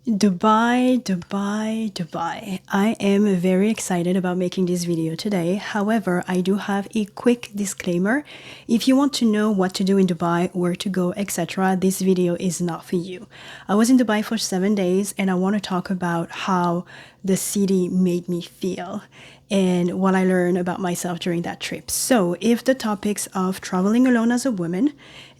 Dubai, Dubai, Dubai. I am very excited about making this video today. However, I do have a quick disclaimer. If you want to know what to do in Dubai, where to go, etc., this video is not for you. I was in Dubai for 7 days and I want to talk about how the city made me feel and what I learned about myself during that trip. So, if the topics of traveling alone as a woman,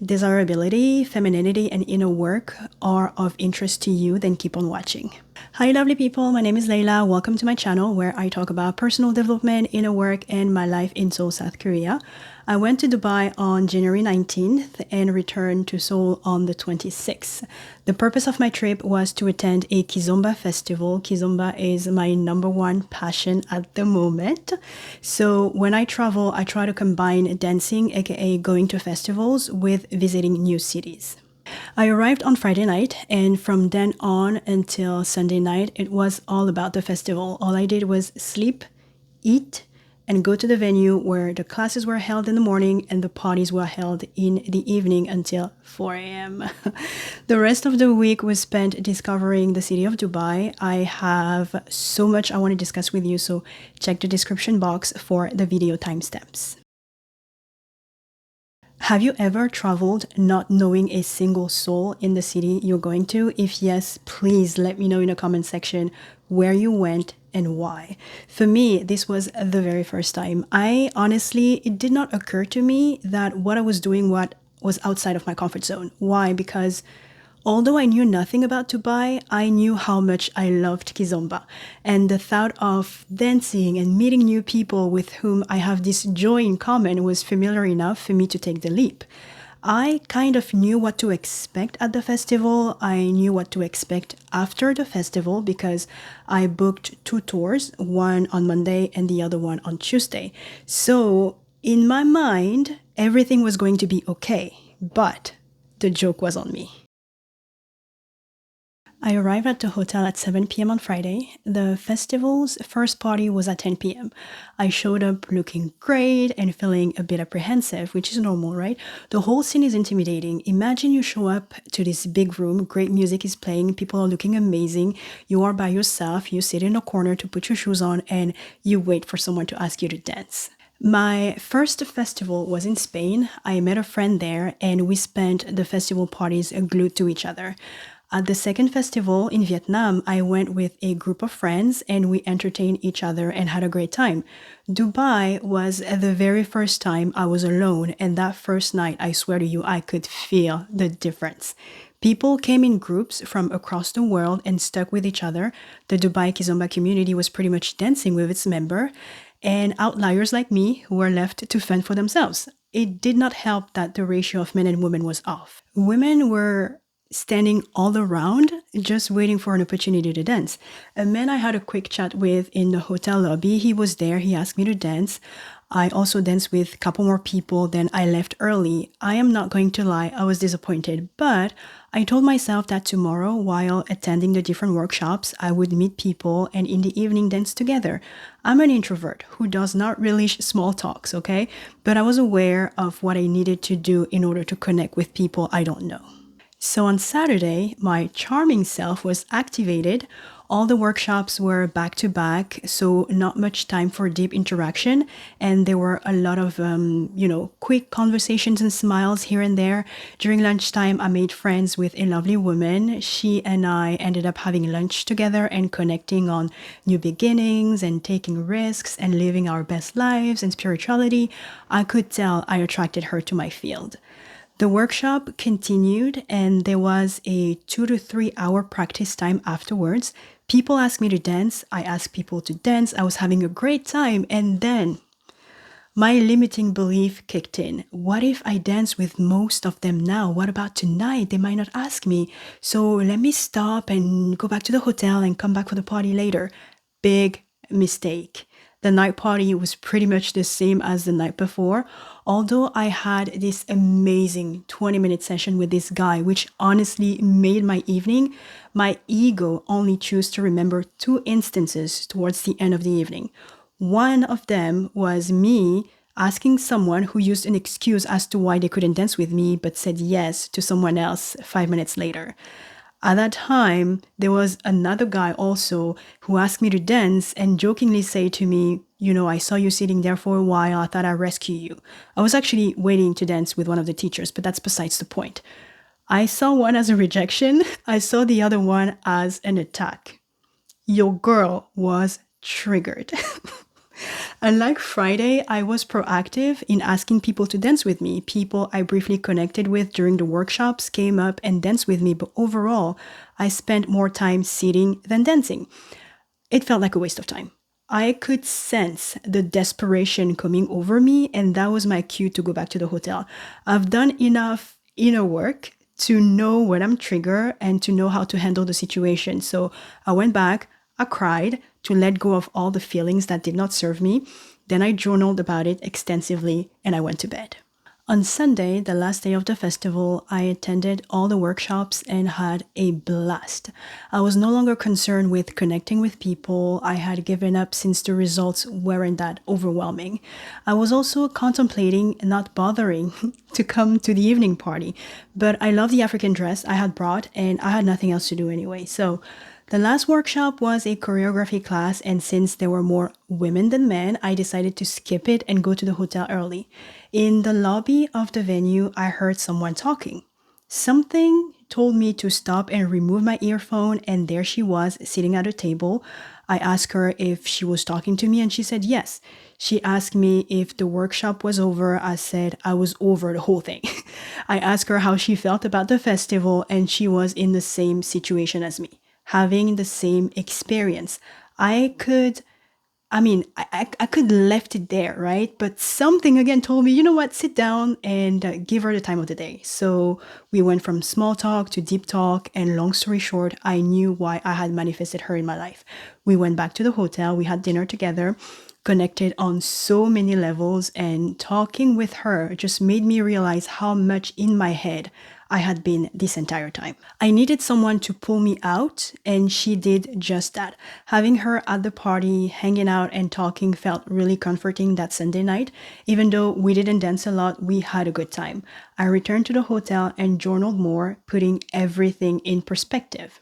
desirability, femininity, and inner work are of interest to you, then keep on watching. Hi lovely people, my name is Layla. Welcome to my channel where I talk about personal development, inner work, and my life in Seoul, South Korea. I went to Dubai on January 19th and returned to Seoul on the 26th. The purpose of my trip was to attend a Kizomba festival. Kizomba is my #1 passion at the moment. So when I travel, I try to combine dancing, aka going to festivals, with visiting new cities. I arrived on Friday night, and from then on until Sunday night, it was all about the festival. All I did was sleep, eat, and go to the venue where the classes were held in the morning and the parties were held in the evening until 4 a.m. The rest of the week was spent discovering the city of Dubai. I have so much I want to discuss with you, so check the description box for the video timestamps. Have you ever traveled not knowing a single soul in the city you're going to? If yes, please let me know in the comment section where you went and why. For me, this was the very first time. It did not occur to me that what I was doing was outside of my comfort zone. Why? Because although I knew nothing about Dubai, I knew how much I loved Kizomba. And the thought of dancing and meeting new people with whom I have this joy in common was familiar enough for me to take the leap. I kind of knew what to expect at the festival. I knew what to expect after the festival because I booked 2 tours, one on Monday and the other one on Tuesday. So in my mind, everything was going to be okay, but the joke was on me. I arrived at the hotel at 7 p.m. on Friday. The festival's first party was at 10 p.m. I showed up looking great and feeling a bit apprehensive, which is normal, right? The whole scene is intimidating. Imagine you show up to this big room, great music is playing, people are looking amazing, you are by yourself, you sit in a corner to put your shoes on, and you wait for someone to ask you to dance. My first festival was in Spain. I met a friend there and we spent the festival parties glued to each other. At the second festival in Vietnam, I went with a group of friends and we entertained each other and had a great time. Dubai was the very first time I was alone, and that first night, I swear to you, I could feel the difference. People came in groups from across the world and stuck with each other. The Dubai Kizomba community was pretty much dancing with its member, and outliers like me were left to fend for themselves. It did not help that the ratio of men and women was off. Women were standing all around, just waiting for an opportunity to dance. A man I had a quick chat with in the hotel lobby, he was there, he asked me to dance. I also danced with a couple more people, then I left early. I am not going to lie, I was disappointed, but I told myself that tomorrow, while attending the different workshops, I would meet people and in the evening dance together. I'm an introvert who does not relish small talks, okay? But I was aware of what I needed to do in order to connect with people I don't know. So on Saturday, my charming self was activated. All the workshops were back to back, so not much time for deep interaction. And there were a lot of, quick conversations and smiles here and there. During lunchtime, I made friends with a lovely woman. She and I ended up having lunch together and connecting on new beginnings and taking risks and living our best lives and spirituality. I could tell I attracted her to my field. The workshop continued and there was a 2 to 3 hour practice time afterwards. People asked me to dance. I asked people to dance. I was having a great time. And then my limiting belief kicked in. What if I dance with most of them now? What about tonight? They might not ask me. So let me stop and go back to the hotel and come back for the party later. Big mistake. The night party was pretty much the same as the night before, although I had this amazing 20-minute session with this guy, which honestly made my evening. My ego only chose to remember 2 instances towards the end of the evening. One of them was me asking someone who used an excuse as to why they couldn't dance with me but said yes to someone else 5 minutes later. At that time, there was another guy also who asked me to dance and jokingly say to me, I saw you sitting there for a while. I thought I'd rescue you. I was actually waiting to dance with one of the teachers, but that's besides the point. I saw one as a rejection. I saw the other one as an attack. Your girl was triggered. Unlike Friday, I was proactive in asking people to dance with me. People I briefly connected with during the workshops came up and danced with me, but overall, I spent more time sitting than dancing. It felt like a waste of time. I could sense the desperation coming over me, and that was my cue to go back to the hotel. I've done enough inner work to know when I'm triggered and to know how to handle the situation. So I went back, I cried to let go of all the feelings that did not serve me. Then I journaled about it extensively and I went to bed. On Sunday, the last day of the festival, I attended all the workshops and had a blast. I was no longer concerned with connecting with people. I had given up since the results weren't that overwhelming. I was also contemplating not bothering to come to the evening party, but I love the African dress I had brought and I had nothing else to do anyway. So the last workshop was a choreography class, and since there were more women than men, I decided to skip it and go to the hotel early. In the lobby of the venue, I heard someone talking. Something told me to stop and remove my earphone, and there she was sitting at a table. I asked her if she was talking to me, and she said yes. She asked me if the workshop was over. I said I was over the whole thing. I asked her how she felt about the festival, and she was in the same situation as me, having the same experience. I could left it there, right? But something again told me, you know what, sit down and give her the time of the day. So we went from small talk to deep talk. And long story short, I knew why I had manifested her in my life. We went back to the hotel. We had dinner together, connected on so many levels. And talking with her just made me realize how much in my head I had been this entire time. I needed someone to pull me out, and she did just that. Having her at the party, hanging out and talking felt really comforting that Sunday night. Even though we didn't dance a lot, we had a good time. I returned to the hotel and journaled more, putting everything in perspective.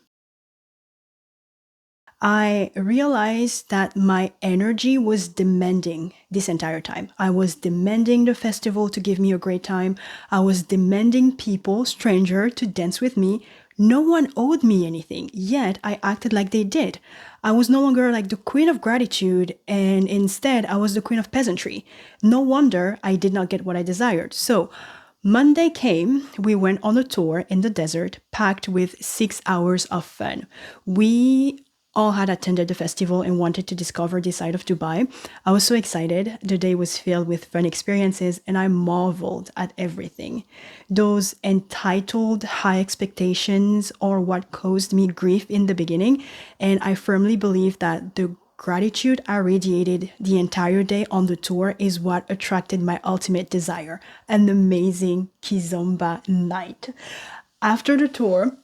I realized that my energy was demanding this entire time. I was demanding the festival to give me a great time. I was demanding people, stranger, to dance with me. No one owed me anything, yet I acted like they did. I was no longer like the queen of gratitude, and instead I was the queen of peasantry. No wonder I did not get what I desired. So Monday came, we went on a tour in the desert, packed with 6 hours of fun. We all had attended the festival and wanted to discover this side of Dubai. I was so excited. The day was filled with fun experiences and I marveled at everything. Those entitled high expectations are what caused me grief in the beginning, and I firmly believe that the gratitude I radiated the entire day on the tour is what attracted my ultimate desire, an amazing Kizomba night. After the tour,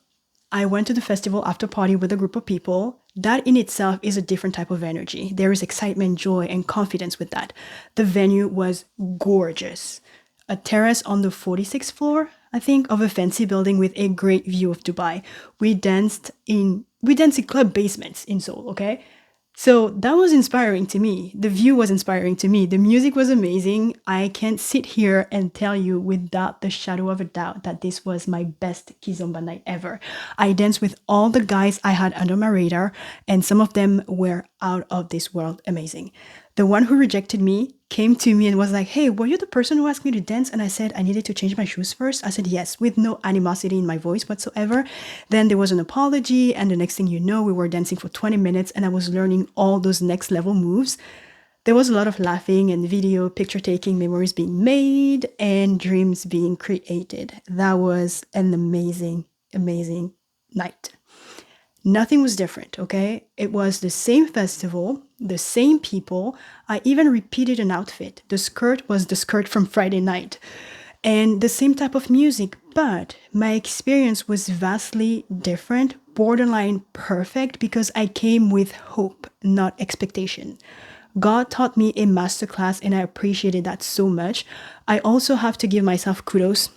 I went to the festival after party with a group of people. That in itself is a different type of energy. There is excitement, joy, and confidence with that. The venue was gorgeous. A terrace on the 46th floor, I think, of a fancy building with a great view of Dubai. We danced in club basements in Seoul, okay? So that was inspiring to me. The view was inspiring to me. The music was amazing. I can't sit here and tell you without the shadow of a doubt that this was my best Kizomba night ever. I danced with all the guys I had under my radar, and some of them were out of this world amazing. The one who rejected me came to me and was like, hey, were you the person who asked me to dance? And I said, I needed to change my shoes first. I said, yes, with no animosity in my voice whatsoever. Then there was an apology. And the next thing you know, we were dancing for 20 minutes and I was learning all those next level moves. There was a lot of laughing and video, picture taking, memories being made, and dreams being created. That was an amazing, amazing night. Nothing was different, okay? It was the same festival, the same people. I even repeated an outfit. The skirt was the skirt from Friday night and the same type of music, but my experience was vastly different, borderline perfect, because I came with hope, not expectation. God taught me a masterclass and I appreciated that so much. I also have to give myself kudos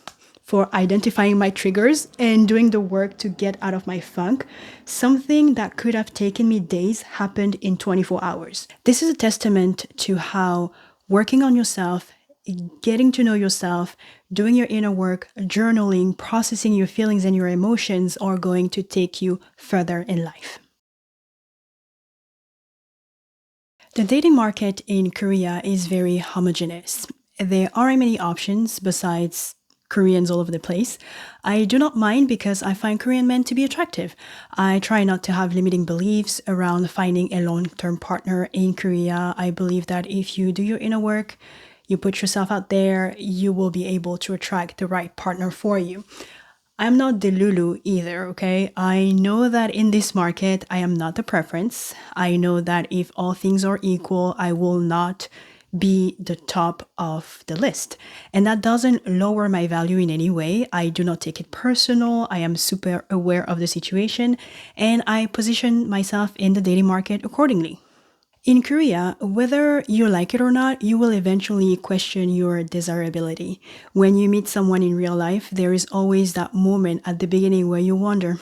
for identifying my triggers and doing the work to get out of my funk. Something that could have taken me days happened in 24 hours. This is a testament to how working on yourself, getting to know yourself, doing your inner work, journaling, processing your feelings and your emotions are going to take you further in life. The dating market in Korea is very homogeneous. There aren't many options besides Koreans all over the place. I do not mind because I find Korean men to be attractive. I try not to have limiting beliefs around finding a long-term partner in Korea. I believe that if you do your inner work, you put yourself out there, you will be able to attract the right partner for you. I'm not the Lulu either, okay? I know that in this market, I am not the preference. I know that if all things are equal, I will not be the top of the list. And that doesn't lower my value in any way. I do not take it personal. I am super aware of the situation and I position myself in the dating market accordingly. In Korea, whether you like it or not, you will eventually question your desirability. When you meet someone in real life, there is always that moment at the beginning where you wonder,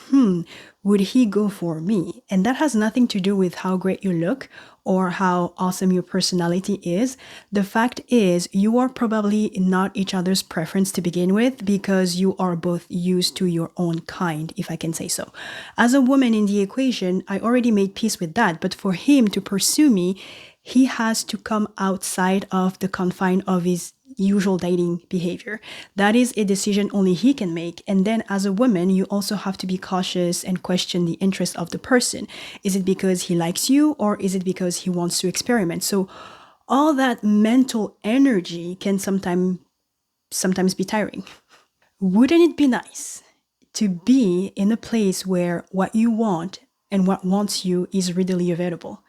would he go for me? And that has nothing to do with how great you look or how awesome your personality is. The fact is, you are probably not each other's preference to begin with because you are both used to your own kind, if I can say so. As a woman in the equation, I already made peace with that, but for him to pursue me, he has to come outside of the confine of his usual dating behavior. That is a decision only he can make. And then as a woman, you also have to be cautious and question the interest of the person. Is it because he likes you or is it because he wants to experiment? So all that mental energy can sometimes be tiring. Wouldn't it be nice to be in a place where what you want and what wants you is readily available?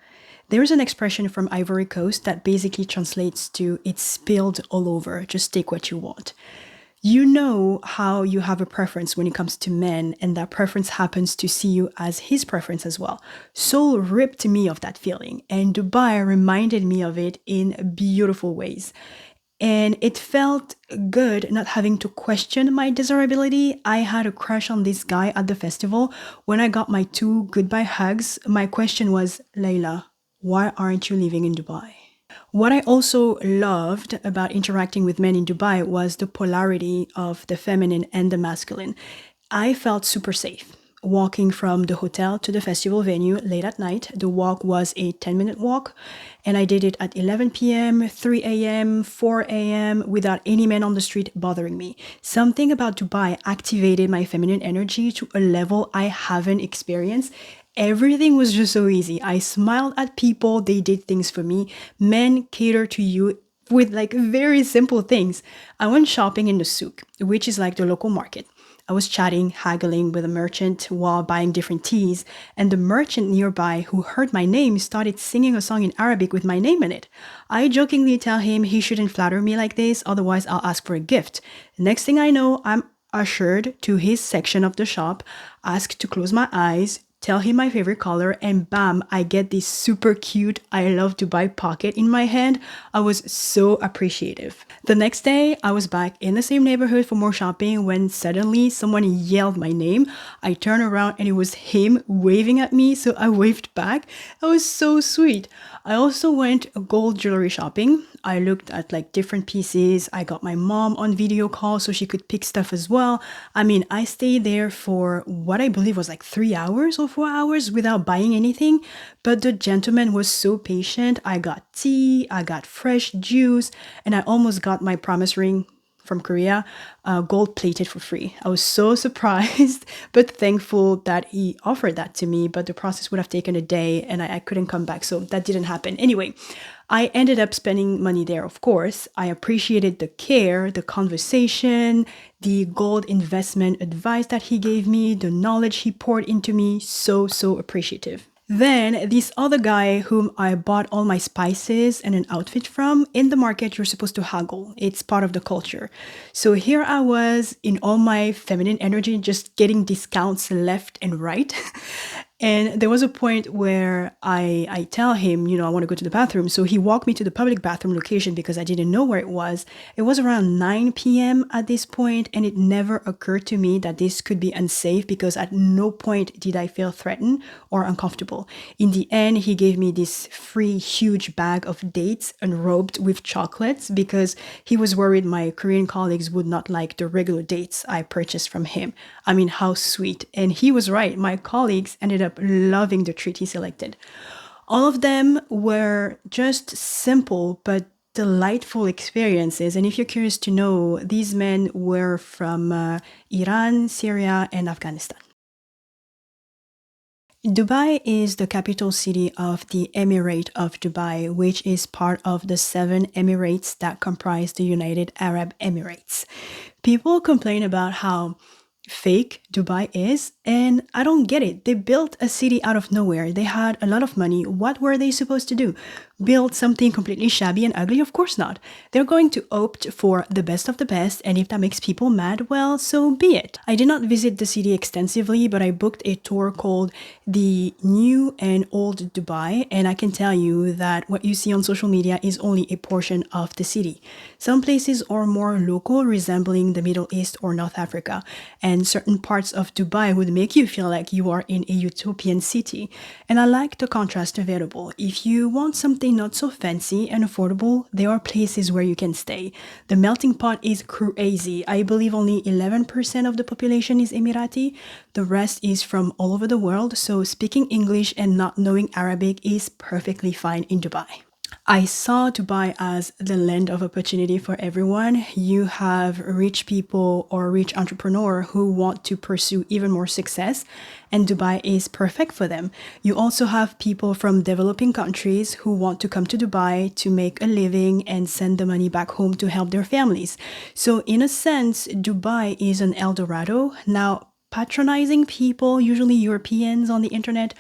There's an expression from Ivory Coast that basically translates to it's spilled all over, just take what you want. You know how you have a preference when it comes to men, and that preference happens to see you as his preference as well. Seoul ripped me of that feeling, and Dubai reminded me of it in beautiful ways. And it felt good not having to question my desirability. I had a crush on this guy at the festival. When I got my 2 goodbye hugs, my question was, Layla, why aren't you living in Dubai? What I also loved about interacting with men in Dubai was the polarity of the feminine and the masculine. I felt super safe. Walking from the hotel to the festival venue late at night, the walk was a 10-minute walk, and I did it at 11 p.m., 3 a.m., 4 a.m. without any man on the street bothering me. Something about Dubai activated my feminine energy to a level I haven't experienced. Everything was just so easy. I smiled at people, they did things for me. Men cater to you with like very simple things. I went shopping in the souk, which is like the local market. I was chatting, haggling with a merchant while buying different teas, and the merchant nearby who heard my name started singing a song in Arabic with my name in it. I jokingly tell him he shouldn't flatter me like this, otherwise I'll ask for a gift. Next thing I know, I'm ushered to his section of the shop, asked to close my eyes, tell him my favorite color, and bam, I get this super cute I love Dubai pocket in my hand. I was so appreciative. The next day, I was back in the same neighborhood for more shopping when suddenly someone yelled my name. I turned around and it was him waving at me, so I waved back. That was so sweet. I also went gold jewelry shopping. I looked at like different pieces. I got my mom on video call so she could pick stuff as well. I mean, I stayed there for what I believe was like 3 hours or 4 hours without buying anything, but the gentleman was so patient. I got tea, I got fresh juice, and I almost got my promise ring from Korea, gold plated for free. I was so surprised, but thankful that he offered that to me, but the process would have taken a day and I couldn't come back, so that didn't happen. Anyway, I ended up spending money there, of course. I appreciated the care, the conversation, the gold investment advice that he gave me, the knowledge he poured into me. So appreciative. Then this other guy whom I bought all my spices and an outfit from, in the market, you're supposed to haggle. It's part of the culture. So here I was in all my feminine energy, just getting discounts left and right. And there was a point where I tell him, I want to go to the bathroom. So he walked me to the public bathroom location because I didn't know where it was. It was around 9 p.m. at this point, and it never occurred to me that this could be unsafe because at no point did I feel threatened or uncomfortable. In the end, he gave me this free huge bag of dates enrobed with chocolates because he was worried my Korean colleagues would not like the regular dates I purchased from him. I mean, how sweet. And he was right. My colleagues ended up loving the treat he selected. All of them were just simple but delightful experiences. And if you're curious to know, these men were from Iran, Syria, and Afghanistan. Dubai is the capital city of the Emirate of Dubai, which is part of the 7 Emirates that comprise the United Arab Emirates. People complain about how fake Dubai is, and I don't get it. They built a city out of nowhere. They had a lot of money. What were they supposed to do? Build something completely shabby and ugly? Of course not. They're going to opt for the best of the best, and if that makes people mad, well, so be it. I did not visit the city extensively, but I booked a tour called The New and Old Dubai, and I can tell you that what you see on social media is only a portion of the city. Some places are more local, resembling the Middle East or North Africa, and certain parts of Dubai would make you feel like you are in a utopian city. And I like the contrast available. If you want something not so fancy and affordable, there are places where you can stay. The melting pot is crazy. I believe only 11% of the population is Emirati. The rest is from all over the world, so speaking English and not knowing Arabic is perfectly fine in Dubai. I saw Dubai as the land of opportunity for everyone. You have rich people or rich entrepreneurs who want to pursue even more success, and Dubai is perfect for them. You also have people from developing countries who want to come to Dubai to make a living and send the money back home to help their families. So in a sense, Dubai is an El Dorado. Now, patronizing people, usually Europeans on the internet,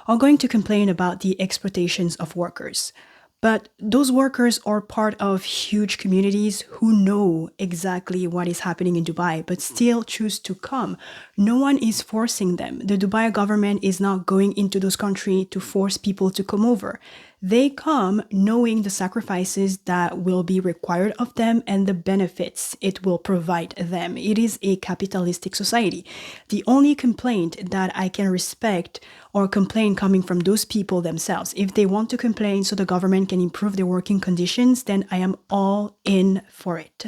are going to complain about the exploitations of workers. But those workers are part of huge communities who know exactly what is happening in Dubai, but still choose to come. No one is forcing them. The Dubai government is not going into those countries to force people to come over. They come knowing the sacrifices that will be required of them and the benefits it will provide them. It is a capitalistic society. The only complaint that I can respect or complaint coming from those people themselves. If they want to complain so the government can improve their working conditions, then I am all in for it.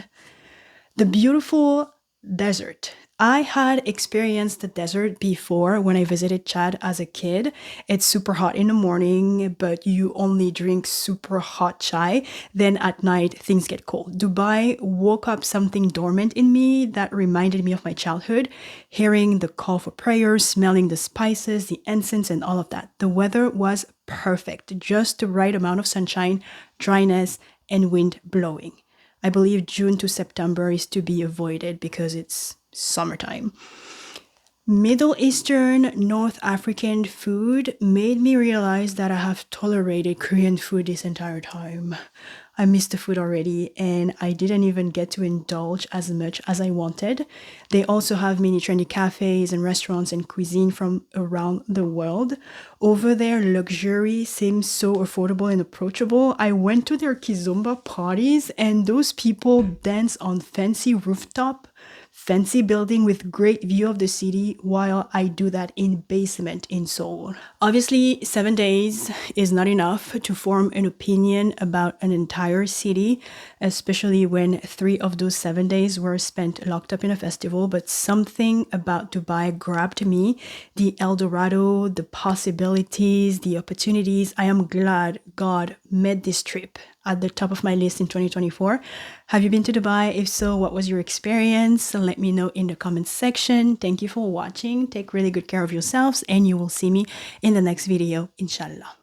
The beautiful desert. I had experienced the desert before when I visited Chad as a kid. It's super hot in the morning, but you only drink super hot chai. Then at night, things get cold. Dubai woke up something dormant in me that reminded me of my childhood. Hearing the call for prayers, smelling the spices, the incense, and all of that. The weather was perfect, just the right amount of sunshine, dryness, and wind blowing. I believe June to September is to be avoided because it's summertime. Middle Eastern, North African food made me realize that I have tolerated Korean food this entire time. I missed the food already, and I didn't even get to indulge as much as I wanted. They also have many trendy cafes and restaurants and cuisine from around the world. Over there, luxury seems so affordable and approachable. I went to their Kizomba parties, and those people dance on fancy rooftop, fancy building with great view of the city, while I do that in basement in Seoul. Obviously, 7 days is not enough to form an opinion about an entire city, especially when 3 of those 7 days were spent locked up in a festival, but something about Dubai grabbed me, the El Dorado, the possibilities, the opportunities. I am glad God made this trip at the top of my list in 2024. Have you been to Dubai? If so, what was your experience? Let me know in the comments section. Thank you for watching. Take really good care of yourselves, and you will see me in the next video, inshallah.